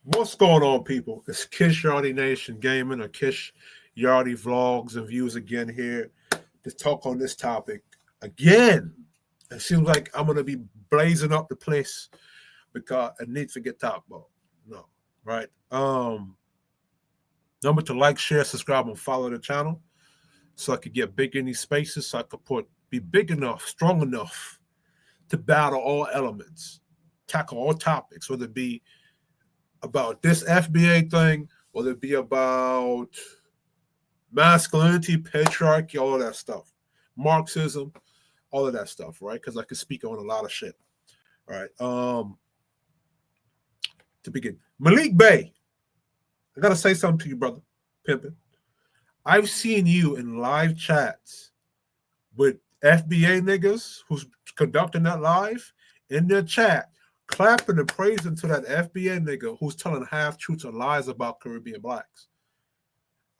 What's going on, people? It's Kish Yardy Nation Gaming or Kish Yardy Vlogs and Views again here to talk on this topic again. It seems like I'm going to be blazing up the place because I need to get talked about. No, right? Number to like, share, subscribe, and follow the channel so I could get big in these spaces so I could be big enough, strong enough to battle all elements, tackle all topics, whether it be about this FBA thing, whether it be about masculinity, patriarchy, all of that stuff, Marxism, all of that stuff, right? Because I can speak on a lot of shit. All right. To begin, Malik Bey, I gotta say something to you, brother, pimpin'. I've seen you in live chats with FBA niggas who's conducting that live in their chat, clapping and praising to that FBA nigga who's telling half-truths or lies about Caribbean blacks.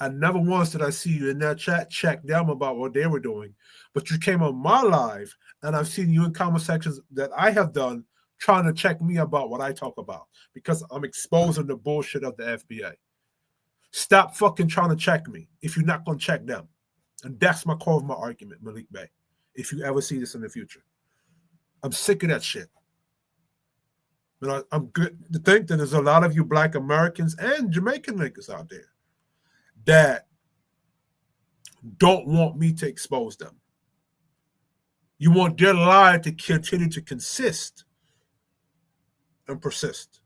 And never once did I see you in that chat check them about what they were doing. But you came on my live, and I've seen you in comment sections that I have done trying to check me about what I talk about because I'm exposing the bullshit of the FBA. Stop fucking trying to check me if you're not going to check them. And that's my core of my argument, Malik Bey, if you ever see this in the future. I'm sick of that shit. And I'm good to think that there's a lot of you Black Americans and Jamaican niggas out there that don't want me to expose them. You want their lie to continue to consist and persist.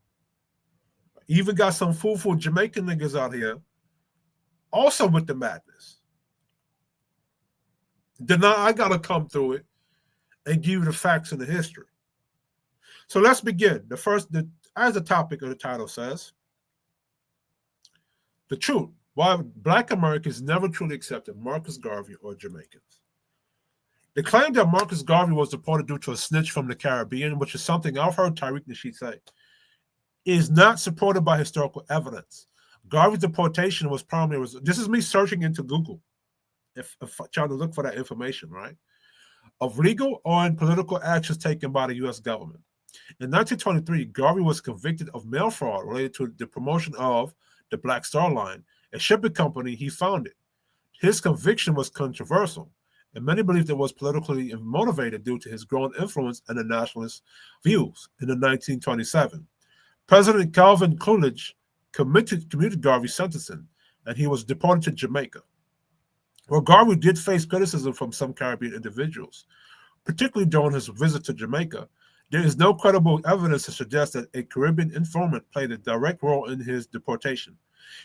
Even got some fool Jamaican niggas out here also with the madness. Deny I got to come through it and give you the facts and the history. So let's begin. As the topic of the title says, the truth, why Black Americans never truly accepted Marcus Garvey or Jamaicans. The claim that Marcus Garvey was deported due to a snitch from the Caribbean, which is something I've heard Tariq Nasheed say, is not supported by historical evidence. Garvey's deportation was primarily, this is me searching into Google, if trying to look for that information, right? Of legal or political actions taken by the U.S. government. In 1923, Garvey was convicted of mail fraud related to the promotion of the Black Star Line, a shipping company he founded. His conviction was controversial, and many believed it was politically motivated due to his growing influence and the nationalist views. In 1927, President Calvin Coolidge commuted Garvey's sentencing, and he was deported to Jamaica. Well, Garvey did face criticism from some Caribbean individuals, particularly during his visit to Jamaica. There is no credible evidence to suggest that a Caribbean informant played a direct role in his deportation.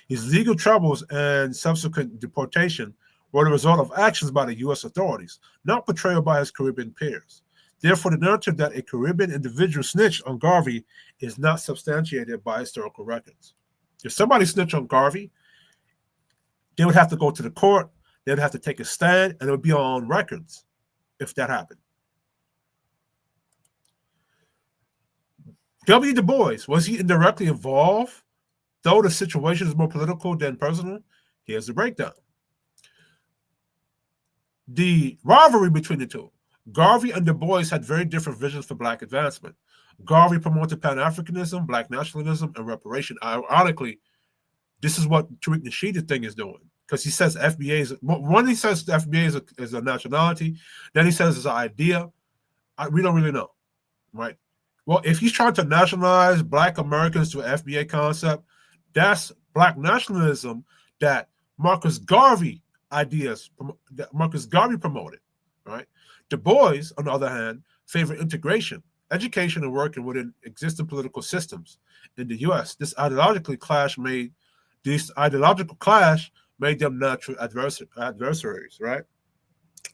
His legal troubles and subsequent deportation were the result of actions by the U.S. authorities, not portrayal by his Caribbean peers. Therefore, the narrative that a Caribbean individual snitched on Garvey is not substantiated by historical records. If somebody snitched on Garvey, they would have to go to the court, they would have to take a stand, and it would be on records if that happened. W.E.B. Du Bois, was he indirectly involved, though the situation is more political than personal? Here's the breakdown. The rivalry between the two. Garvey and Du Bois had very different visions for Black advancement. Garvey promoted Pan-Africanism, Black nationalism, and reparation. Ironically, this is what Tariq Nasheed's thing is doing, because he says FBA is, one, he says the FBA is a nationality, then he says it's an idea. We don't really know, right? Well, if he's trying to nationalize Black Americans to an FBA concept, that's Black nationalism that Marcus Garvey promoted, right? Du Bois, on the other hand, favored integration, education, and working within existing political systems in the U.S. This ideological clash made them natural adversaries, right?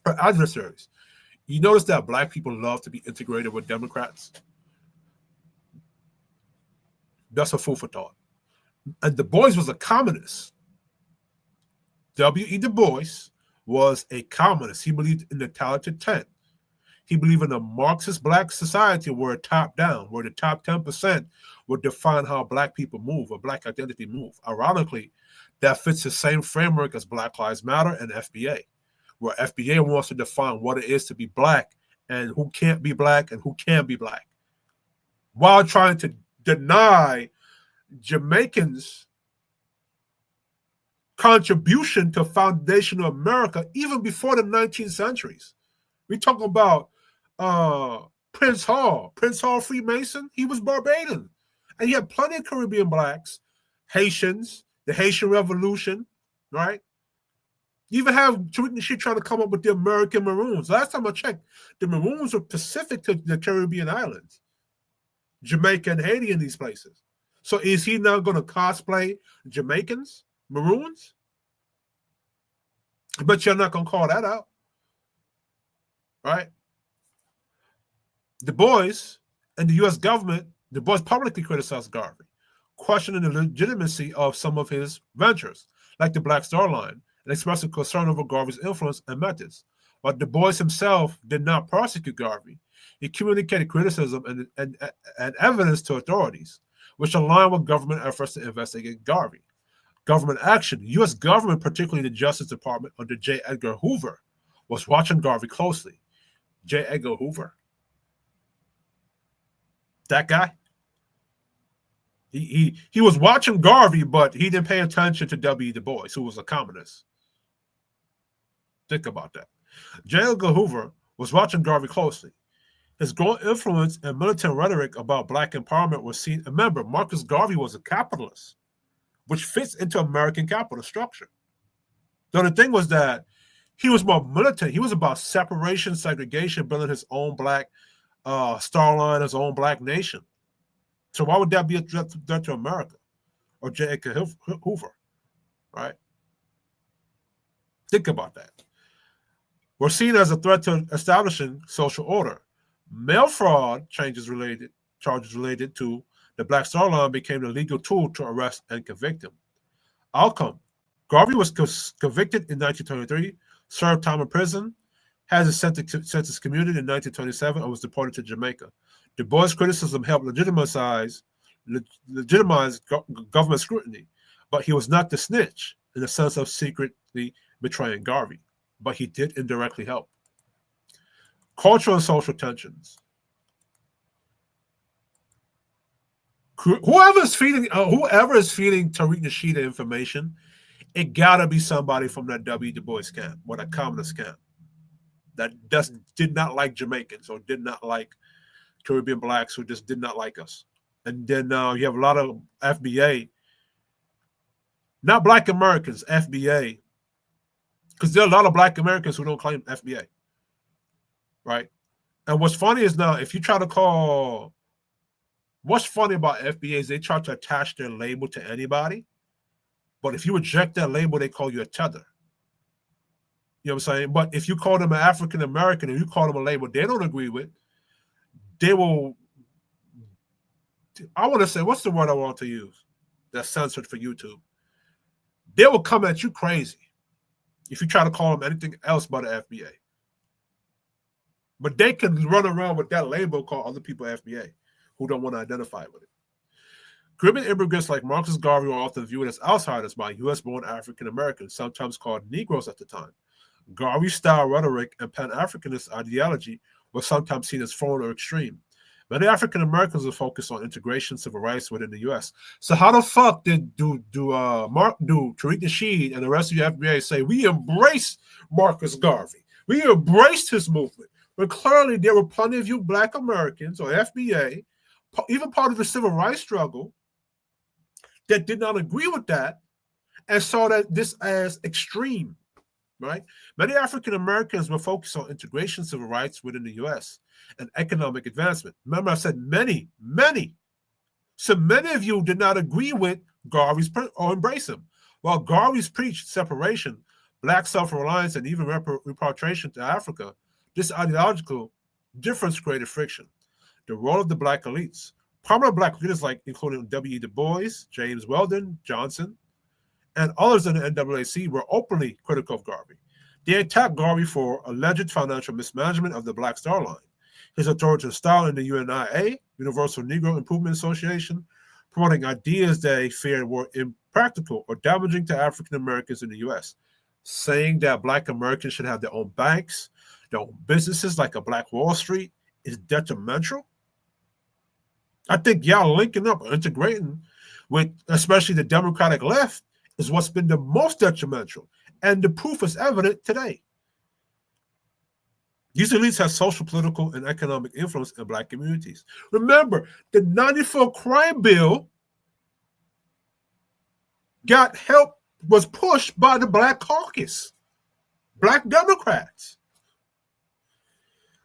Adversaries. You notice that Black people love to be integrated with Democrats. That's a food for thought. And Du Bois was a communist. W.E. Du Bois was a communist. He believed in the talented 10. He believed in a Marxist Black society where top down, where the top 10% would define how Black people move, or Black identity move. Ironically, that fits the same framework as Black Lives Matter and FBA, where FBA wants to define what it is to be Black and who can't be Black and who can be Black, while trying to deny Jamaicans' contribution to foundation of America even before the 19th centuries. We talk about Prince Hall. Prince Hall Freemason, he was Barbadian. And you had plenty of Caribbean blacks, Haitians, the Haitian Revolution, right? You even have Tariq Nasheed trying to come up with the American Maroons. Last time I checked, the Maroons were Pacific to the Caribbean islands, Jamaica and Haiti in these places. So is he now going to cosplay Jamaicans, Maroons? But you're not going to call that out, right? Du Bois and the U.S. government, Du Bois publicly criticized Garvey, questioning the legitimacy of some of his ventures, like the Black Star Line, and expressing concern over Garvey's influence and methods. While Du Bois himself did not prosecute Garvey, he communicated criticism and evidence to authorities, which aligned with government efforts to investigate Garvey. Government action, the U.S. government, particularly the Justice Department under J. Edgar Hoover, was watching Garvey closely. J. Edgar Hoover, that guy, he was watching Garvey, but he didn't pay attention to W.E.B, Du Bois, who was a communist. Think about that. J. Edgar Hoover was watching Garvey closely. His growing influence and militant rhetoric about black empowerment was seen. Remember, Marcus Garvey was a capitalist, which fits into American capitalist structure. So the thing was that he was more militant. He was about separation, segregation, building his own black star line, his own black nation. So why would that be a threat to America or J. Edgar Hoover, right? Think about that. Were seen as a threat to establishing social order. Mail fraud charges related to the Black Star Line became the legal tool to arrest and convict him. Outcome: Garvey was convicted in 1923, served time in prison, has his sentence commuted in 1927, and was deported to Jamaica. Du Bois' criticism helped legitimize government scrutiny, but he was not the snitch in the sense of secretly betraying Garvey, but he did indirectly help. Cultural and social tensions. Whoever is feeding Tariq Nasheed information, it gotta be somebody from that W. Du Bois camp or that communist camp that did not like Jamaicans or did not like Caribbean blacks who just did not like us. And then you have a lot of FBA, not Black Americans, FBA, because there are a lot of Black Americans who don't claim FBA, right? And what's funny is now, if you try to call, what's funny about FBA is they try to attach their label to anybody, but if you reject that label, they call you a tether. You know what I'm saying? But if you call them an African American and you call them a label they don't agree with, they will, I want to say, what's the word I want to use that's censored for YouTube? They will come at you crazy if you try to call them anything else but an FBA. But they can run around with that label called other people FBA who don't want to identify with it. Caribbean immigrants like Marcus Garvey were often viewed as outsiders by U.S.-born African Americans, sometimes called Negroes at the time. Garvey-style rhetoric and Pan-Africanist ideology were sometimes seen as foreign or extreme. Many African Americans were focused on integration, civil rights within the U.S. So how the fuck did Tariq Nasheed and the rest of the FBA say we embrace Marcus Garvey? We embraced his movement. But clearly there were plenty of you Black Americans or FBA, even part of the civil rights struggle, that did not agree with that and saw that this as extreme, right? Many African Americans were focused on integration, civil rights within the U.S. and economic advancement. Remember, I said many. So many of you did not agree with Garvey's or embrace him. While Garvey's preached separation, Black self-reliance, and even repatriation to Africa, this ideological difference created friction. The role of the Black elites. Prominent Black leaders including W.E.B. Du Bois, James Weldon Johnson, and others in the NAACP were openly critical of Garvey. They attacked Garvey for alleged financial mismanagement of the Black Star Line, his authoritarian style in the UNIA, Universal Negro Improvement Association, promoting ideas they feared were impractical or damaging to African Americans in the U.S., saying that Black Americans should have their own banks, their own businesses like a Black Wall Street is detrimental. I think y'all linking up or integrating with especially the Democratic left, is what's been the most detrimental. And the proof is evident today. These elites have social, political, and economic influence in Black communities. Remember, the 94 crime bill was pushed by the Black caucus, Black Democrats.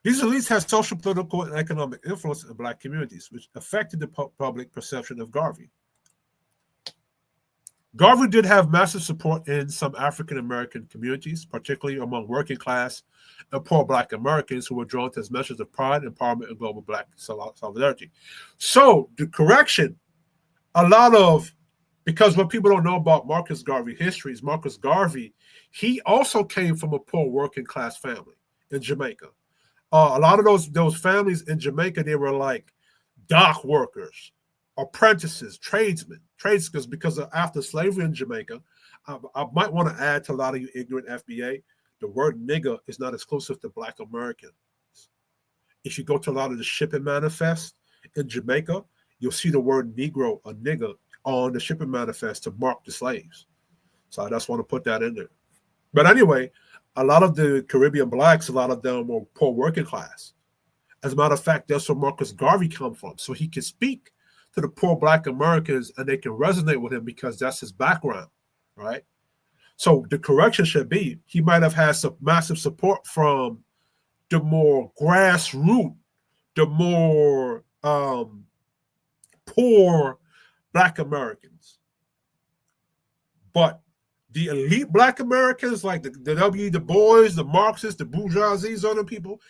These elites have social, political, and economic influence in Black communities, which affected the public perception of Garvey. Garvey did have massive support in some African-American communities, particularly among working class and poor Black Americans who were drawn to his message of pride, empowerment, and global Black solidarity. So the correction, because what people don't know about Marcus Garvey history is Marcus Garvey, he also came from a poor working class family in Jamaica. A lot of those families in Jamaica, they were like dock workers, apprentices, tradesmen, because after slavery in Jamaica, I might want to add to a lot of you ignorant FBA, the word nigger is not exclusive to Black Americans. If you go to a lot of the shipping manifests in Jamaica, you'll see the word Negro or nigger on the shipping manifest to mark the slaves. So I just want to put that in there. But anyway, a lot of the Caribbean Blacks, a lot of them were poor working class. As a matter of fact, that's where Marcus Garvey come from. So he can speak to the poor Black Americans and they can resonate with him because that's his background, right? So the correction should be, he might have had some massive support from the more grassroots, the more poor Black Americans. But the elite Black Americans, like the W.E.B, Du Bois, the Marxists, the bourgeoisies, other people,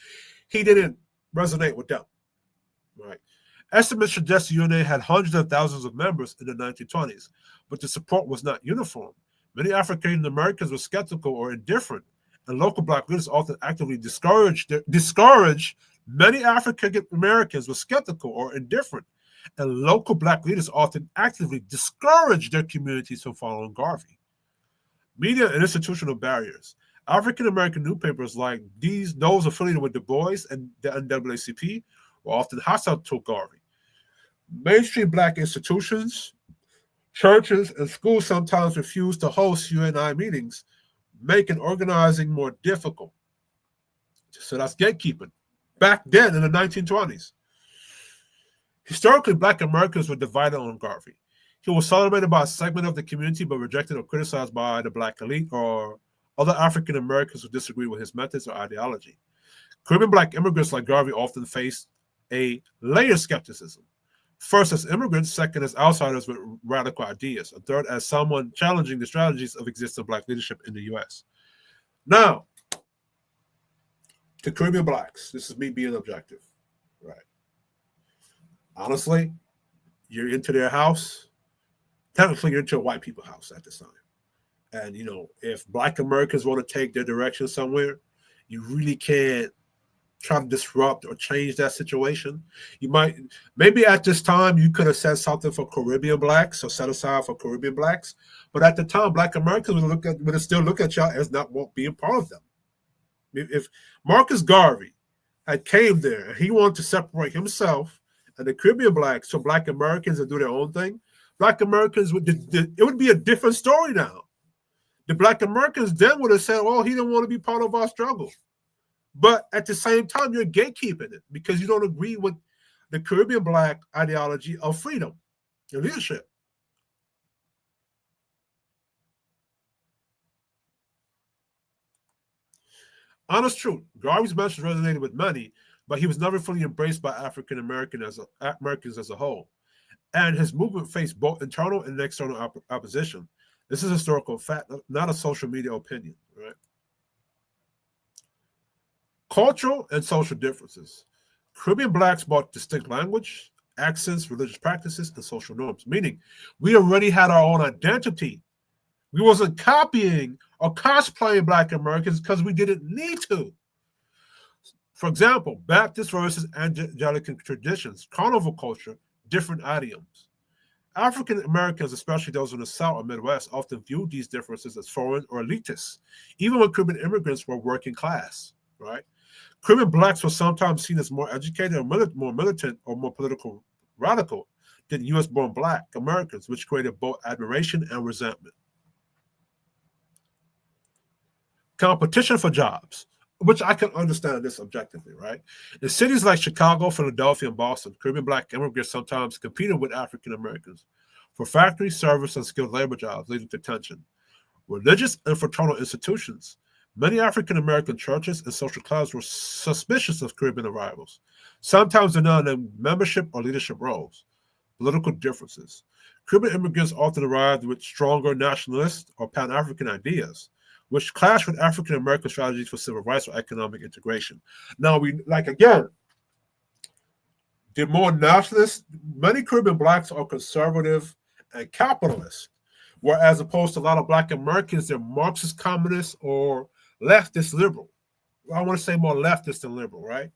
he didn't resonate with them, right? Estimates suggest the UNA had hundreds of thousands of members in the 1920s, but the support was not uniform. Many African Americans were skeptical or indifferent, and local Black leaders often actively discouraged. Many African Americans were skeptical or indifferent, and local Black leaders often actively discouraged their communities from following Garvey. Media and institutional barriers. African American newspapers like those affiliated with Du Bois and the NAACP were often hostile to Garvey. Mainstream Black institutions, churches, and schools sometimes refused to host UNI meetings, making organizing more difficult. So that's gatekeeping. Back then in the 1920s. Historically, Black Americans were divided on Garvey. He was celebrated by a segment of the community, but rejected or criticized by the Black elite or other African Americans who disagreed with his methods or ideology. Caribbean Black immigrants like Garvey often faced a layered skepticism. First as immigrants, second as outsiders with radical ideas, and third as someone challenging the strategies of existing Black leadership in the U.S. Now, to Caribbean Blacks, this is me being objective, right? Honestly, you're into their house. Technically, you're into a white people house at this time. And, if Black Americans want to take their direction somewhere, you really can't try to disrupt or change that situation. You might, maybe at this time, you could have said something for Caribbean Blacks or set aside for Caribbean Blacks. But at the time, Black Americans would still look at y'all as not being part of them. If Marcus Garvey had came there and he wanted to separate himself and the Caribbean Blacks so Black Americans would do their own thing, Black Americans it would be a different story now. The Black Americans then would have said, well, he didn't want to be part of our struggle. But at the same time, you're gatekeeping it because you don't agree with the Caribbean Black ideology of freedom and leadership. Honest truth, Garvey's message resonated with many, but he was never fully embraced by African Americans as a whole. And his movement faced both internal and external opposition. This is historical fact, not a social media opinion, right? Cultural and social differences. Caribbean Blacks brought distinct language, accents, religious practices, and social norms, meaning we already had our own identity. We wasn't copying or cosplaying Black Americans because we didn't need to. For example, Baptist versus Anglican traditions, carnival culture, different idioms. African Americans, especially those in the South or Midwest, often viewed these differences as foreign or elitist, even when Caribbean immigrants were working class, right? Caribbean Blacks were sometimes seen as more educated or more militant or more political radical than U.S.-born Black Americans, which created both admiration and resentment. Competition for jobs, which I can understand this objectively, right? In cities like Chicago, Philadelphia, and Boston, Caribbean Black immigrants sometimes competed with African Americans for factory, service, and skilled labor jobs, leading to tension. Religious and fraternal institutions. Many African American churches and social clubs were suspicious of Caribbean arrivals, sometimes denying them membership or leadership roles. Political differences. Caribbean immigrants often arrived with stronger nationalist or Pan-African ideas, which clashed with African American strategies for civil rights or economic integration. Now, again, they're more nationalist. Many Caribbean Blacks are conservative and capitalist, whereas opposed to a lot of Black Americans, they're Marxist, communist, or leftist liberal. I want to say more leftist than liberal, right?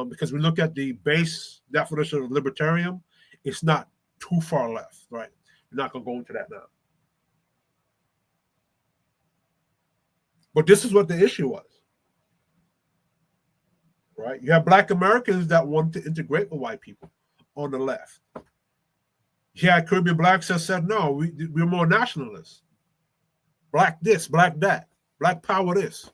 Because we look at the base definition of libertarian, it's not too far left, right? We're not going to go into that now. But this is what the issue was, right? You have Black Americans that want to integrate with white people on the left. You had Caribbean Blacks that said, no, we're more nationalists. Black this, Black that, Black power this.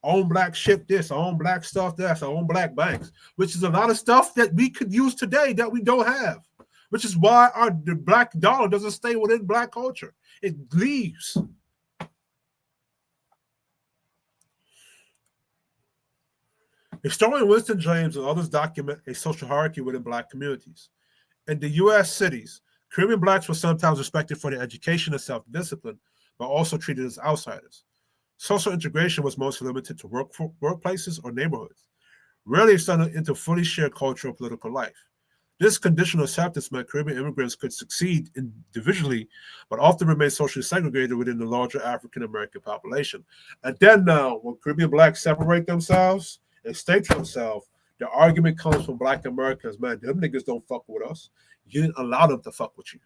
Own Black ship this, own Black stuff that, own Black banks, which is a lot of stuff that we could use today that we don't have, which is why the Black dollar doesn't stay within Black culture. It leaves. Historian Winston James and others document a social hierarchy within Black communities. In the U.S. cities, Caribbean Blacks were sometimes respected for their education and self-discipline, but also treated as outsiders. Social integration was mostly limited to workplaces or neighborhoods, rarely extended into fully shared cultural and political life. This conditional acceptance meant Caribbean immigrants could succeed individually, but often remain socially segregated within the larger African American population. And then now, when Caribbean Blacks separate themselves and state themselves, the argument comes from Black Americans, man, them niggas don't fuck with us. You didn't allow them to fuck with you.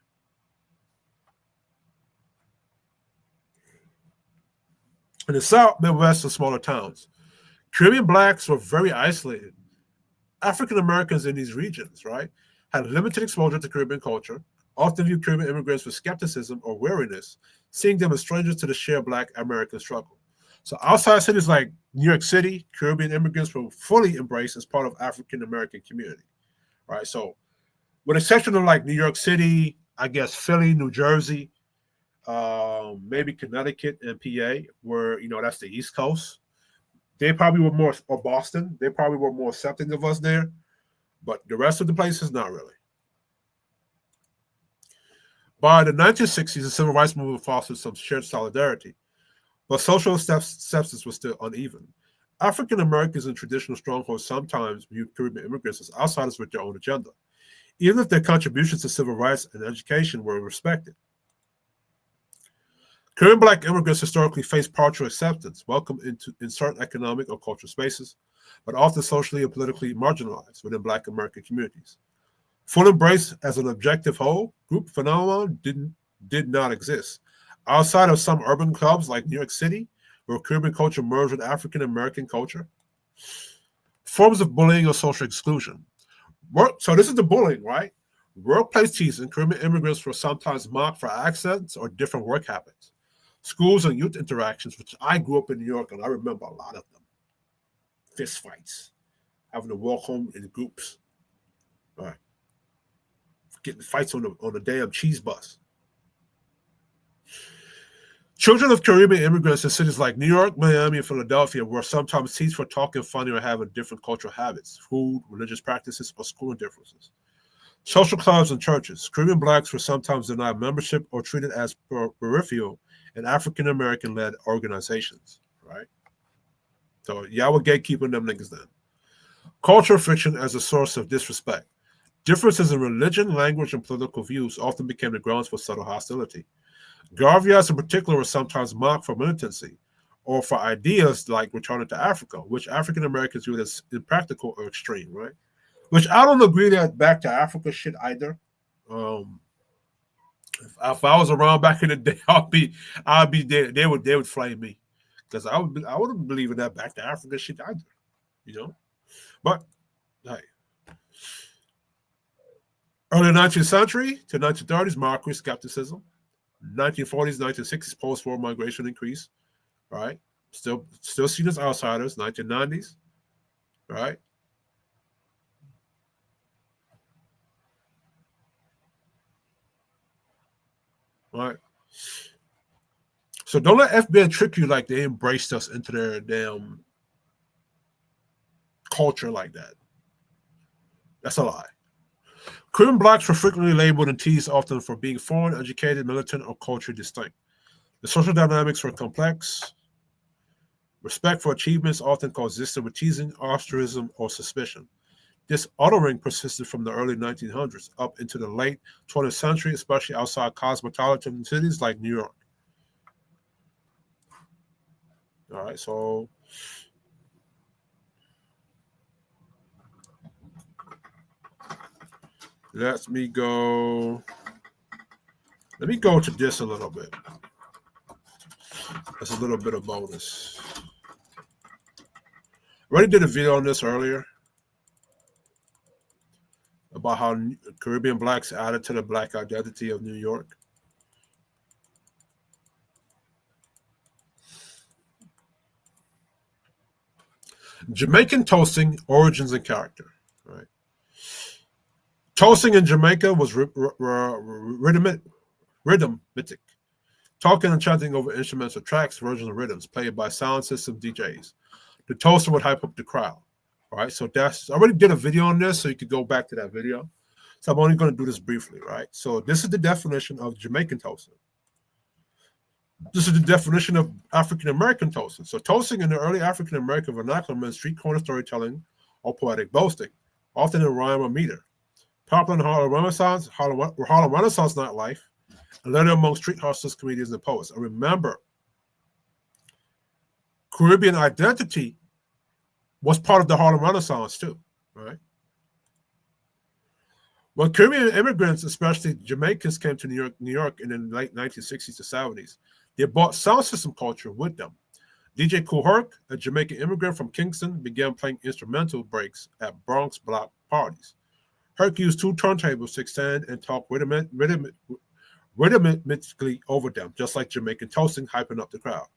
In the South, Midwest, and smaller towns, Caribbean Blacks were very isolated. African Americans in these regions, right, had limited exposure to Caribbean culture, often viewed Caribbean immigrants with skepticism or wariness, seeing them as strangers to the shared Black American struggle. So outside cities like New York City, Caribbean immigrants were fully embraced as part of African American community, right? So with the exception of like New York City, I guess Philly, New Jersey, maybe Connecticut and PA, where, that's the East Coast. They probably were more, or Boston, they probably were more accepting of us there. But the rest of the places, not really. By the 1960s, the civil rights movement fostered some shared solidarity, but social acceptance was still uneven. African Americans in traditional strongholds sometimes viewed Caribbean immigrants as outsiders with their own agenda, even if their contributions to civil rights and education were respected. Caribbean Black immigrants historically faced partial acceptance, welcomed in certain economic or cultural spaces, but often socially and politically marginalized within Black American communities. Full embrace as an objective whole group phenomenon did not exist. Outside of some urban clubs like New York City, where Caribbean culture merged with African American culture, forms of bullying or social exclusion. So this is the bullying, right? Workplace teasing. Caribbean immigrants were sometimes mocked for accents or different work habits. Schools and youth interactions, which I grew up in New York, and I remember a lot of them. Fist fights, having to walk home in groups, all right, getting fights on the damn cheese bus. Children of Caribbean immigrants in cities like New York, Miami, and Philadelphia were sometimes teased for talking funny or having different cultural habits, food, religious practices, or schooling differences. Social clubs and churches. Caribbean Blacks were sometimes denied membership or treated as peripheral in African American-led organizations, right? So y'all were gatekeeping them niggas then. Cultural friction as a source of disrespect. Differences in religion, language, and political views often became the grounds for subtle hostility. Garveyites in particular were sometimes mocked for militancy or for ideas like returning to Africa, which African Americans viewed as impractical or extreme, right? Which I don't agree that back to Africa shit either. If I was around back in the day, I'd be there. They would flame me because I wouldn't believe in that back to Africa shit either, But hey, Early 19th century to 1930s, market skepticism. 1940s, 1960s, post-war migration increase. Right? Still seen as outsiders. 1990s. Right? Right. So don't let FBI trick you like they embraced us into their damn culture like that. That's a lie. Caribbean blacks were frequently labeled and teased often for being foreign, educated, militant, or culturally distinct. The social dynamics were complex. Respect for achievements often coexisted with teasing, ostracism, or suspicion. This othering persisted from the early 1900s up into the late 20th century, especially outside cosmopolitan cities like New York. All right, so let me go to this a little bit. That's a little bit of bonus. I already did a video on this earlier about how Caribbean blacks added to the black identity of New York. Jamaican toasting, origins and character. Right. Toasting in Jamaica was rhythmic. Talking and chanting over instrumental tracks, versions of rhythms played by sound system DJs. The toaster would hype up the crowd. Right. So I already did a video on this, so you could go back to that video. So I'm only going to do this briefly, right? So this is the definition of Jamaican toasting. This is the definition of African American toasting. So toasting in the early African American vernacular meant street corner storytelling or poetic boasting, often in rhyme or meter. Popular in Harlem Renaissance nightlife, and later among street hustlers, comedians, and poets. And remember, Caribbean identity was part of the Harlem Renaissance too, right? When Caribbean immigrants, especially Jamaicans, came to New York in the late 1960s to 70s, they brought sound system culture with them. DJ Kool Herc, a Jamaican immigrant from Kingston, began playing instrumental breaks at Bronx block parties. Herc used two turntables to extend and talk rhythmically over them, just like Jamaican toasting, hyping up the crowd.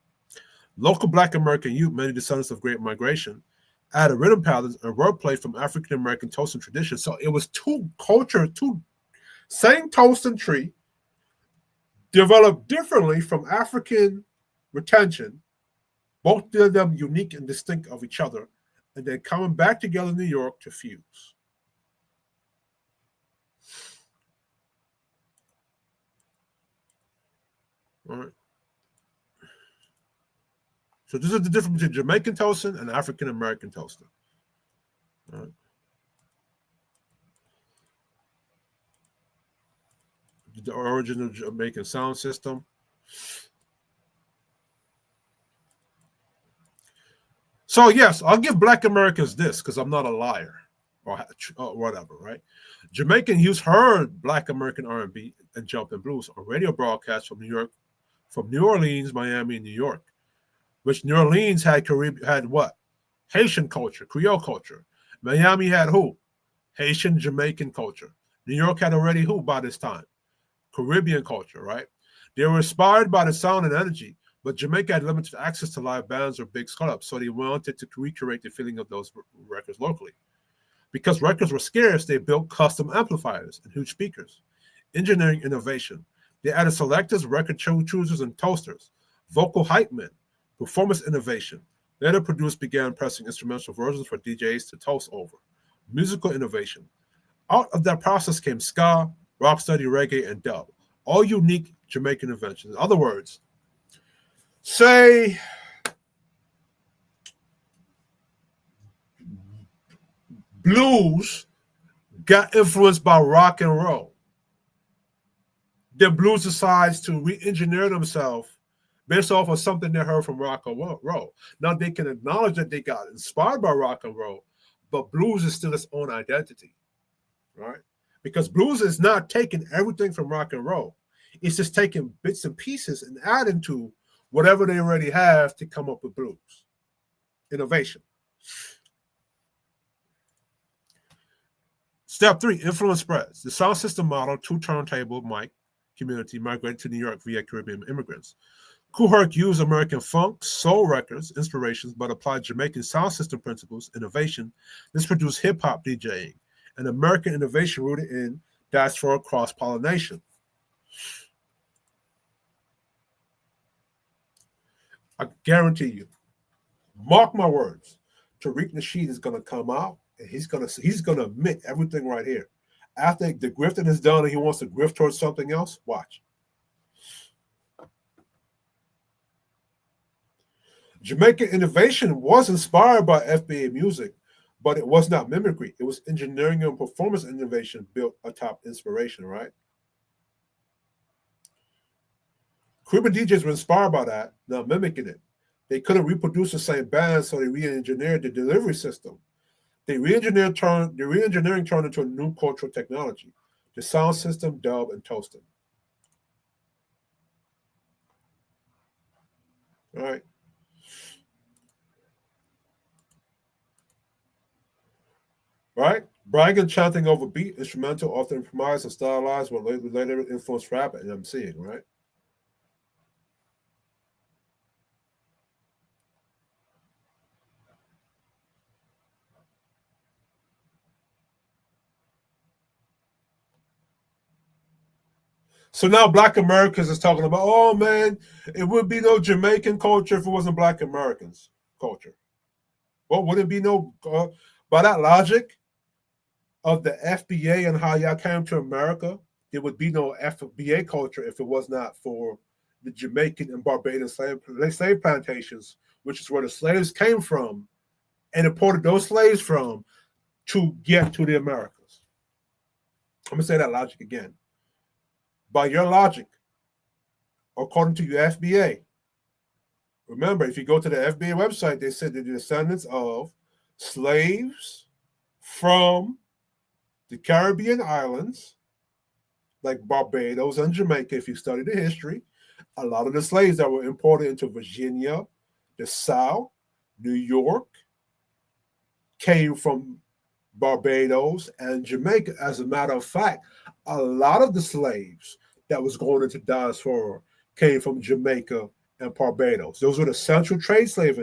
Local Black American youth, many descendants of Great Migration, added rhythm patterns and wordplay from African American toasting tradition. So it was two same toasting tree, developed differently from African retention, both of them unique and distinct of each other, and then coming back together in New York to fuse. All right. So this is the difference between Jamaican toasting and African American toasting. All right. The origin of Jamaican sound system. So yes, I'll give Black Americans this because I'm not a liar or whatever, right? Jamaican youth heard Black American R&B and jumping blues on radio broadcasts from New Orleans, Miami, and New York. Which New Orleans had what? Haitian culture, Creole culture. Miami had who? Haitian Jamaican culture. New York had already who by this time? Caribbean culture, right? They were inspired by the sound and energy, but Jamaica had limited access to live bands or big clubs, so they wanted to recreate the feeling of those records locally. Because records were scarce, they built custom amplifiers and huge speakers. Engineering innovation. They added selectors, record choosers, and toasters. Vocal hype men. Performance innovation. Later producers began pressing instrumental versions for DJs to toast over. Musical innovation. Out of that process came ska, rocksteady, reggae, and dub, all unique Jamaican inventions. In other words, say blues got influenced by rock and roll. Then blues decides to re-engineer themselves based off of something they heard from rock and roll. Now they can acknowledge that they got inspired by rock and roll, but blues is still its own identity, right? Because blues is not taking everything from rock and roll. It's just taking bits and pieces and adding to whatever they already have to come up with blues. Innovation. Step 3, influence spreads. The sound system model, 2-turntable mic community migrated to New York via Caribbean immigrants. Kool Herc used American funk, soul records, inspirations, but applied Jamaican sound system principles, innovation. This produced hip-hop DJing, an American innovation rooted in diaspora cross-pollination. I guarantee you, mark my words, Tariq Nasheed is going to come out and he's going to admit everything right here. After the grifting is done and he wants to grift towards something else, watch. Jamaican innovation was inspired by FBA music, but it was not mimicry. It was engineering and performance innovation built atop inspiration, right? Caribbean DJs were inspired by that, not mimicking it. They couldn't reproduce the same band, so they re-engineered the delivery system. The re-engineering turned into a new cultural technology, the sound system, dub, and toasting. All right. Right? Bragging, chanting over beat, instrumental, often improvised and stylized, will later influence rap and MCing, right? So now Black Americans is talking about, oh man, it would be no Jamaican culture if it wasn't Black Americans culture. Well, would it be no, by that logic of the FBA and how y'all came to America, there would be no FBA culture if it was not for the Jamaican and Barbadian slave plantations, which is where the slaves came from and imported those slaves from to get to the Americas. I'm going to say that logic again. By your logic, according to your FBA, remember, if you go to the FBA website, they said they're the descendants of slaves from the Caribbean islands, like Barbados and Jamaica. If you study the history, a lot of the slaves that were imported into Virginia, the South, New York, came from Barbados and Jamaica. As a matter of fact, a lot of the slaves that was going into diaspora came from Jamaica and Barbados. Those were the central slave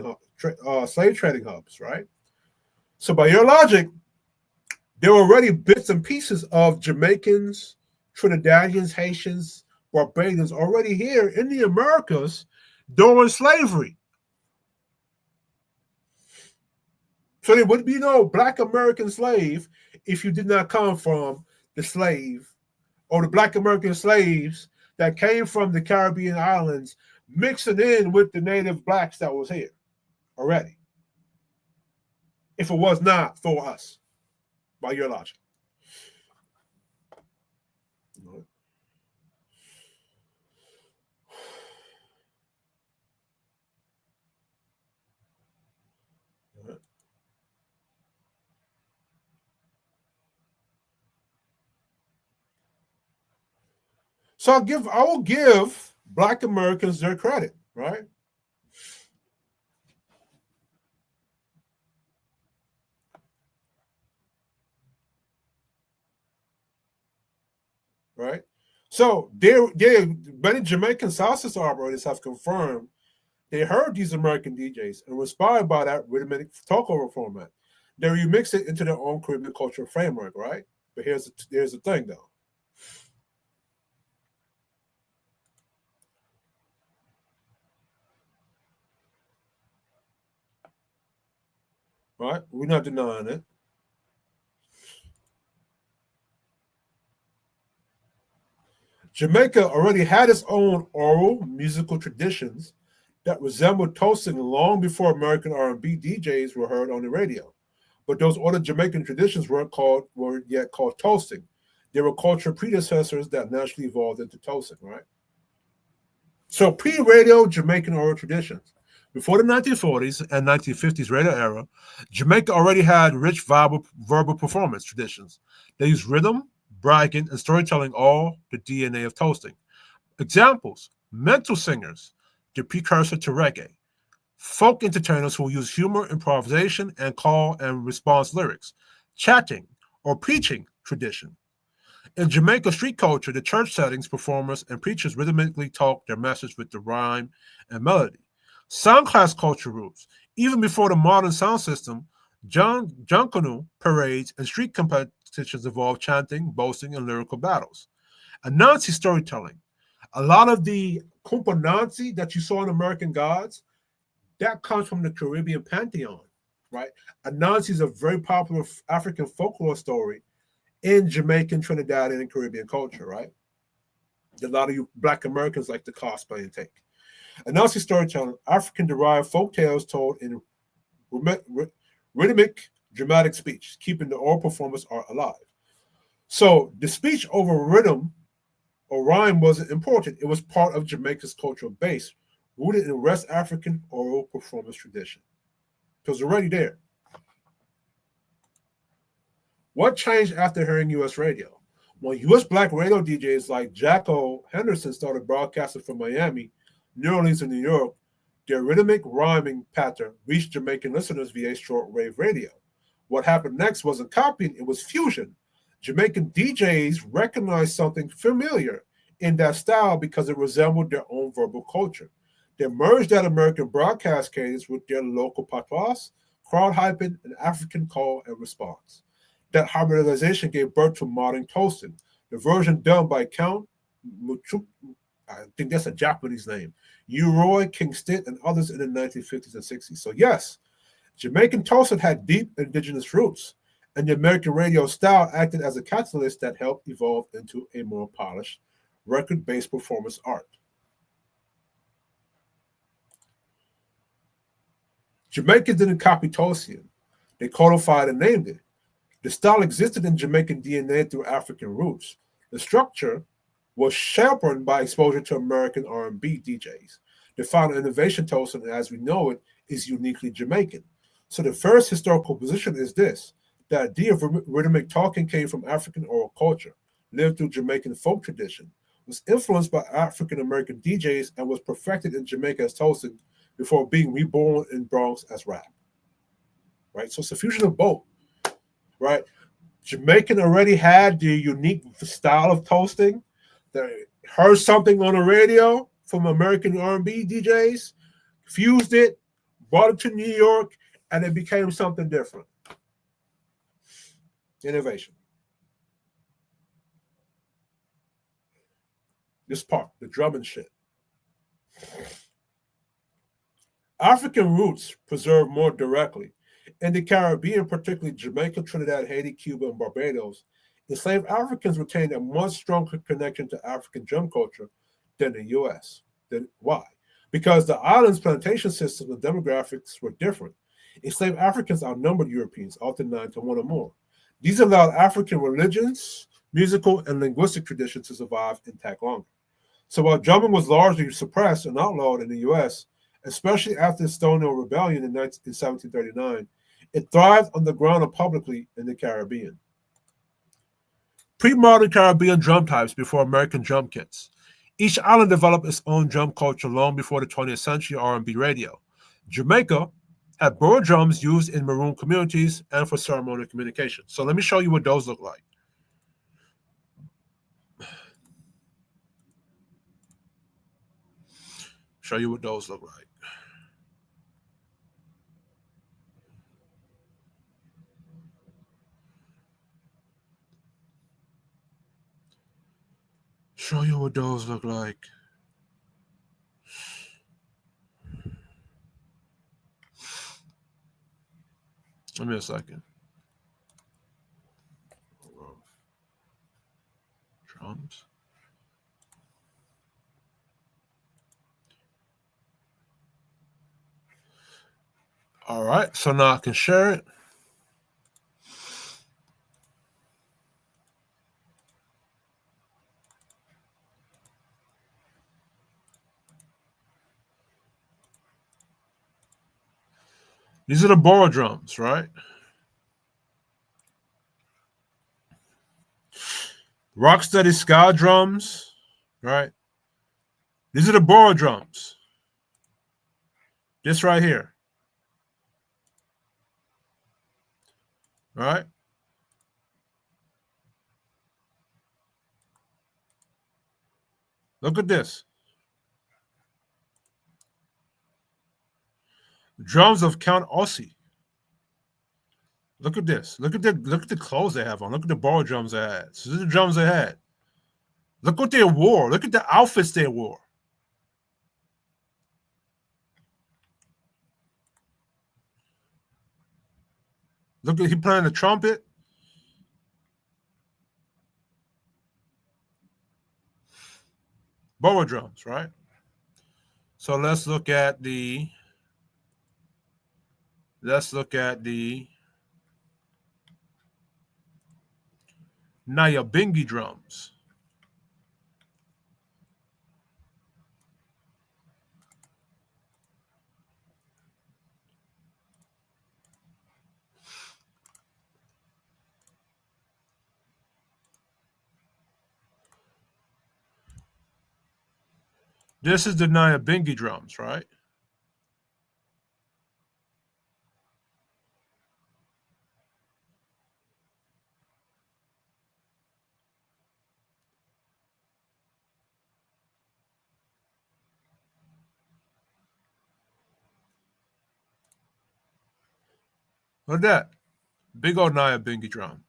trading hubs, right? So by your logic, there were already bits and pieces of Jamaicans, Trinidadians, Haitians, Barbadians already here in the Americas during slavery. So there would be no Black American slave if you did not come from the slave or the Black American slaves that came from the Caribbean islands mixing in with the native Blacks that was here already. If it was not for us, by your logic. So I will give Black Americans their credit, right? Right? So many Jamaican sound system operators have confirmed they heard these American DJs and were inspired by that rhythmic talkover format. They remix it into their own Caribbean cultural framework, right? But here's the thing, though. Right? We're not denying it. Jamaica already had its own oral musical traditions that resembled toasting long before American R&B DJs were heard on the radio. But those older Jamaican traditions weren't yet called toasting. They were cultural predecessors that naturally evolved into toasting, right? So pre-radio Jamaican oral traditions. Before the 1940s and 1950s radio era, Jamaica already had rich verbal performance traditions. They used rhythm, bragging, and storytelling, all the DNA of toasting. Examples: mental singers, the precursor to reggae; folk entertainers who use humor, improvisation, and call and response lyrics; chatting or preaching, tradition. In Jamaica street culture, the church settings, performers and preachers rhythmically talk their message with the rhyme and melody. Sound class culture roots. Even before the modern sound system, Junkanu parades and street competitions involved chanting, boasting, and lyrical battles. Anansi storytelling. A lot of the Kumpanansi that you saw in American Gods, that comes from the Caribbean pantheon, right? Anansi is a very popular African folklore story in Jamaican, Trinidadian, and Caribbean culture, right? A lot of you Black Americans like to cosplay and take. Anansi storytelling, African-derived folk tales told in rhythmic, dramatic speech, keeping the oral performance art alive. So the speech over rhythm or rhyme wasn't important. It was part of Jamaica's cultural base, rooted in West African oral performance tradition. It was already there. What changed after hearing U.S. radio? When U.S. Black radio DJs like Jacko Henderson started broadcasting from Miami, New Orleans, and New York, their rhythmic rhyming pattern reached Jamaican listeners via shortwave radio. What happened next wasn't copying, it was fusion. Jamaican DJs recognized something familiar in that style because it resembled their own verbal culture. They merged that American broadcast cadence with their local patois, crowd hyping, and African call and response. That hybridization gave birth to modern toasting, the version done by Count Muchu, I think that's a Japanese name, Uroy Kingston, and others in the 1950s and 60s. So yes, Jamaican toasting had deep indigenous roots, and the American radio style acted as a catalyst that helped evolve into a more polished, record-based performance art. Jamaicans didn't copy toasting; they codified and named it. The style existed in Jamaican DNA through African roots. The structure was sharpened by exposure to American R&B DJs. The final innovation toasting, as we know it, is uniquely Jamaican. So the first historical position is this: the idea of rhythmic talking came from African oral culture, lived through Jamaican folk tradition, was influenced by African American DJs, and was perfected in Jamaica as toasting before being reborn in Bronx as rap. Right? So it's a fusion of both. Right? Jamaican already had the unique style of toasting. They heard something on the radio from American R&B DJs, fused it, brought it to New York, and it became something different. Innovation. This part, the drum and shit. African roots preserved more directly. In the Caribbean, particularly Jamaica, Trinidad, Haiti, Cuba, and Barbados, enslaved Africans retained a much stronger connection to African drum culture than the U.S. Why? Because the island's plantation systems and demographics were different. Enslaved Africans outnumbered Europeans, often 9 to 1 or more. These allowed African religions, musical, and linguistic traditions to survive intact longer. So while drumming was largely suppressed and outlawed in the U.S., especially after the Stonewall Rebellion in 1739, it thrived on the ground and publicly in the Caribbean. Pre-modern Caribbean drum types before American drum kits. Each island developed its own drum culture long before the 20th century R&B radio. Jamaica had burr drums used in maroon communities and for ceremonial communication. So let me show you what those look like. Show you what those look like. Show you what those look like. Give me a second. Drums. All right, so now I can share it. These are the borrow drums, right? Rocksteady ska drums, right? These are the borrow drums. This right here. Right? Look at this. Drums of Count Ossie. Look at this. Look at the clothes they have on. Look at the bar drums they had. So these are the drums they had. Look what they wore. Look at the outfits they wore. Look at he playing the trumpet. Boa drums, right? So let's look at the Nyabingi drums. This is the Nyabingi drums, right? Look at that. Big old Nyabingi drum.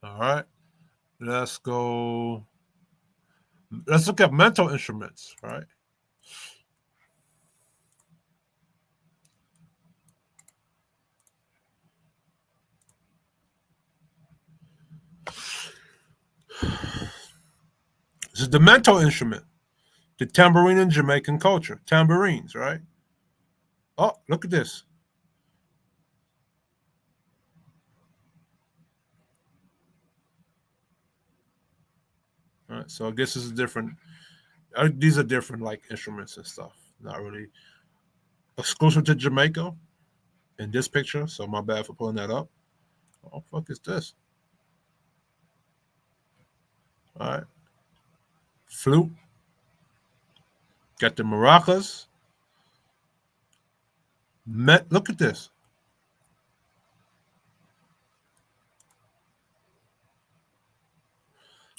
All right. Let's go. Let's look at mental instruments, right? This is the mental instrument, the tambourine in Jamaican culture. Tambourines, right? Oh, look at this. All right, so I guess this is different. These are different, like instruments and stuff. Not really exclusive to Jamaica in this picture. So my bad for pulling that up. Oh, fuck is this? All right. Flute. Got the maracas. Look at this.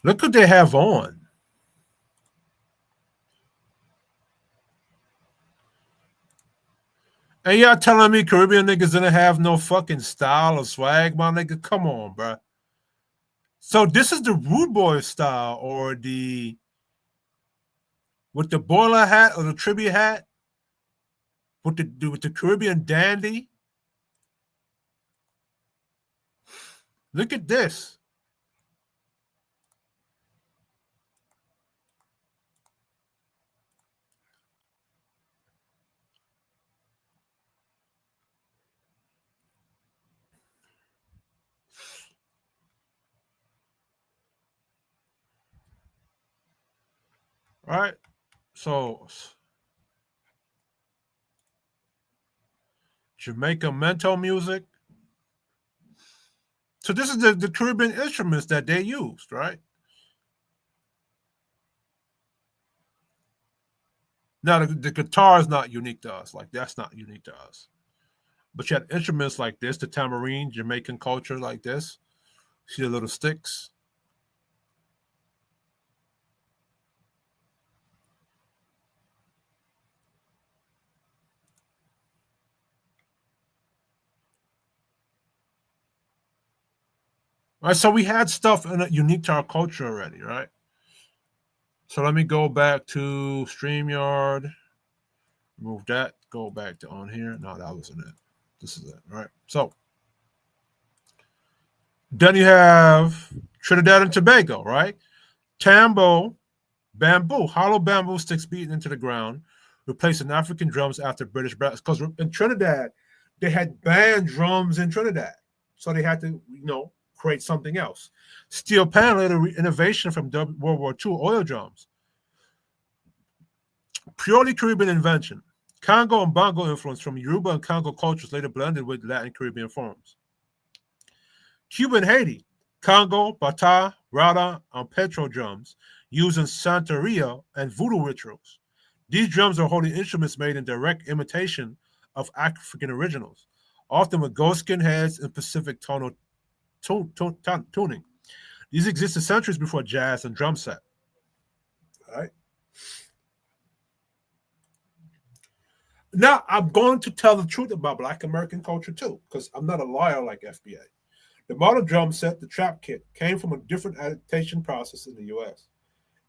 Look what they have on. And y'all telling me Caribbean niggas didn't have no fucking style or swag, my nigga? Come on, bro. So this is the rude boy style, or the with the boiler hat or the tribute hat with the Caribbean dandy. Look at this. All right. So Jamaican mento music. So this is the Caribbean instruments that they used, right? Now the guitar is not unique to us. Like that's not unique to us. But you had instruments like this, the tambourine, Jamaican culture like this. See the little sticks. All right, so we had stuff unique to our culture already, right? So let me go back to StreamYard. Remove that. Go back to on here. No, that wasn't it. This is it. All right. So then you have Trinidad and Tobago, right? Tambo, bamboo, hollow bamboo sticks beaten into the ground, replacing African drums after British brass. Because in Trinidad, they had band drums in Trinidad. So they had to, create something else. Steel pan later innovation from World War II oil drums. Purely Caribbean invention. Congo and Bongo influence from Yoruba and Congo cultures later blended with Latin Caribbean forms. Cuba and Haiti. Congo, bata, rada, and petro drums used in Santeria and voodoo rituals. These drums are holy instruments made in direct imitation of African originals, often with goat skin heads and Pacific tonal tuning. These existed centuries before jazz and drum set. All right. Now I'm going to tell the truth about Black American culture too, because I'm not a liar like FBA. The modern drum set, the trap kit, came from a different adaptation process in the U.S.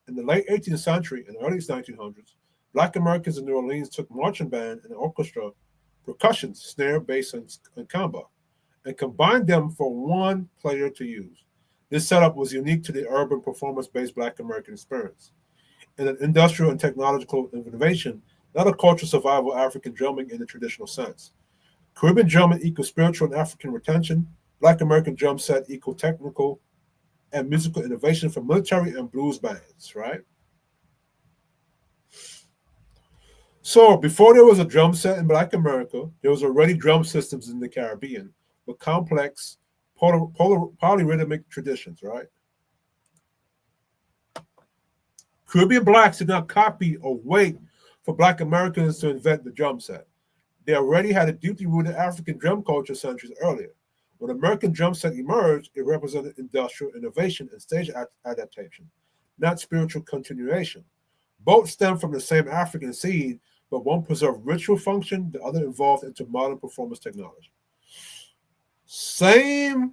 In the late 18th century and early 1900s, Black Americans in New Orleans took marching band and orchestra, percussion, snare, bass, and combo, and combined them for one player to use. This setup was unique to the urban performance-based Black American experience. In an industrial and technological innovation, not a cultural survival of African drumming in the traditional sense. Caribbean drumming equals spiritual and African retention. Black American drum set equal technical and musical innovation for military and blues bands, right? So before there was a drum set in Black America, there was already drum systems in the Caribbean with complex polyrhythmic traditions, right? Caribbean blacks did not copy or wait for Black Americans to invent the drum set. They already had a deeply rooted African drum culture centuries earlier. When American drum set emerged, it represented industrial innovation and stage adaptation, not spiritual continuation. Both stem from the same African seed, but one preserved ritual function, the other evolved into modern performance technology. Same,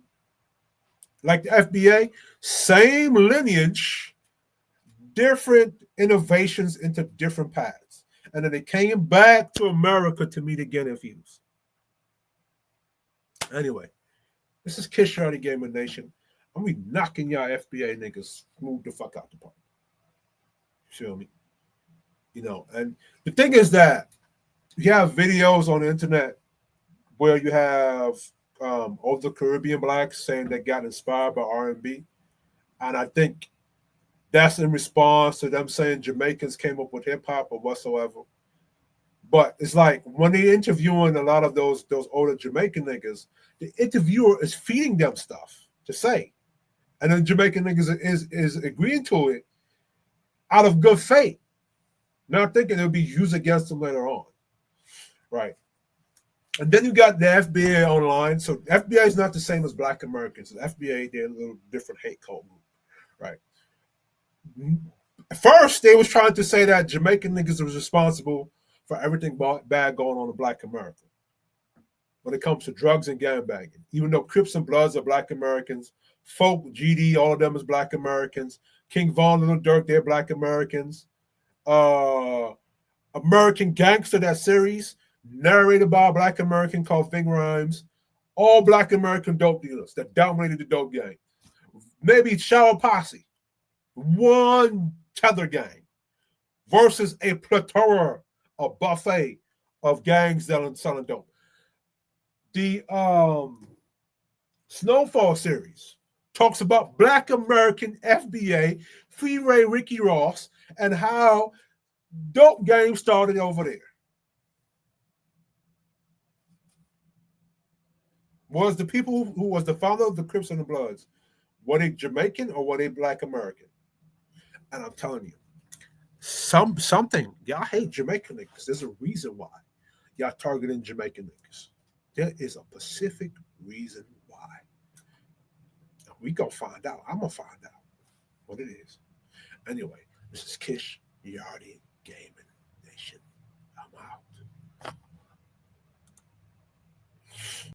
like the FBA, same lineage, different innovations into different paths. And then they came back to America to meet again and fuse. Anyway, this is Kiss Shorty Gamer Nation. I'm gonna be knocking y'all FBA niggas smooth the fuck out the park. Feel me? You know, and the thing is that you have videos on the internet where you have all the Caribbean blacks saying they got inspired by R&B, and I think that's in response to them saying Jamaicans came up with hip hop or whatsoever. But it's like when they interviewing a lot of those older Jamaican niggas, the interviewer is feeding them stuff to say, and then Jamaican niggas is agreeing to it out of good faith, not thinking it'll be used against them later on, right? And then you got the FBA online. So FBA is not the same as Black Americans. The FBA, they're a little different hate cult group, right? First, they was trying to say that Jamaican niggas was responsible for everything bad going on in Black America when it comes to drugs and gangbanging. Even though Crips and Bloods are Black Americans, Folk, GD, all of them is Black Americans. King Von, Little Dirk, they're Black Americans. American Gangster, that series, narrated by a Black American called Ving Rhymes. All Black American dope dealers that dominated the dope game. Maybe Shower Posse, one tether gang versus a plethora, a buffet of gangs that are selling dope. The Snowfall series talks about Black American FBA, Free Ray Ricky Ross, and how dope game started over there. Was the people who was the founder of the Crips and the Bloods, were they Jamaican or were they Black American? And I'm telling you, something, y'all hate Jamaican niggas. There's a reason why y'all targeting Jamaican niggas. There is a specific reason why. We gonna find out. I'm gonna find out what it is. Anyway, this is Kish Yardy Gaming